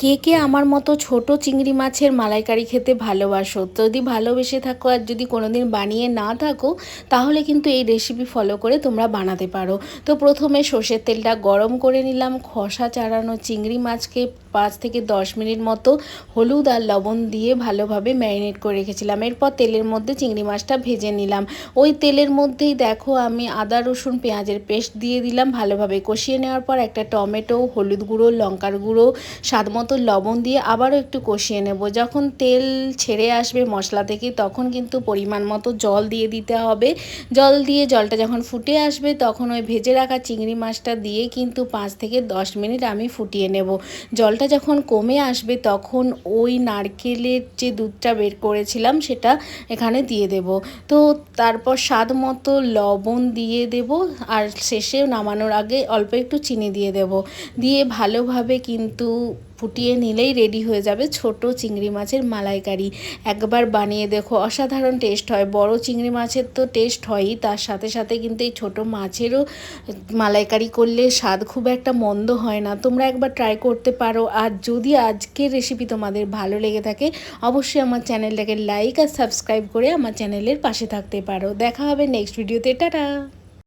কে কে আমার মতো ছোট চিংড়ি মাছের মালাইকারি খেতে ভালোবাসো? যদি ভালোবেসে থাকো আর যদি কোনোদিন বানিয়ে না থাকো, তাহলে কিন্তু এই রেসিপি ফলো করে তোমরা বানাতে পারো। তো প্রথমে সর্ষের তেলটা গরম করে নিলাম। খোসা ছাড়ানো চিংড়ি মাছকে 5 থেকে 10 মিনিট মতো হলুদ আর লবণ দিয়ে ভালোভাবে ম্যারিনেট করে রেখেছিলাম। এরপর তেলের মধ্যে চিংড়ি মাছটা ভেজে নিলাম। ওই তেলের মধ্যেই দেখো আমি আদা রসুন পেঁয়াজের পেস্ট দিয়ে দিলাম। ভালোভাবে কষিয়ে নেওয়ার পর একটা টমেটো, হলুদ গুঁড়ো, লঙ্কার গুঁড়ো, স্বাদ মতো লবণ দিয়ে আবারও একটু কষিয়ে নেব। যখন তেল ছেড়ে আসবে মশলা থেকে, তখন কিন্তু পরিমাণ মতো জল দিয়ে দিতে হবে। জল দিয়ে জলটা যখন ফুটে আসবে, তখন ওই ভেজে রাখা চিংড়ি মাছটা দিয়ে কিন্তু 5 থেকে 10 মিনিট আমি ফুটিয়ে নেব। জলটা যখন কমে আসবে, তখন ওই নারকেলের যে দুধটা বের করেছিলাম সেটা এখানে দিয়ে দেব। তো তারপর স্বাদ মতো লবণ দিয়ে দেব, আর শেষে নামানোর আগে অল্প একটু চিনি দিয়ে দেব। দিয়ে ভালোভাবে কিন্তু ফুটিয়ে নিলেই রেডি হয়ে যাবে ছোট চিংড়ি মাছের মালাইকারি। একবার বানিয়ে দেখো, অসাধারণ টেস্ট হয়। বড় চিংড়ি মাছের তো টেস্ট হয়ই, তার সাথে সাথে কিন্তু এই ছোট মাছেরও মালাইকারি করলে স্বাদ খুব একটা মন্দ হয় না। তোমরা একবার ট্রাই করতে পারো। আর যদি আজকের রেসিপি তোমাদের ভালো লেগে থাকে, অবশ্যই আমার চ্যানেলটাকে লাইক আর সাবস্ক্রাইব করে আমার চ্যানেলের পাশে থাকতে পারো। দেখা হবে নেক্সট ভিডিওতে। টাটা।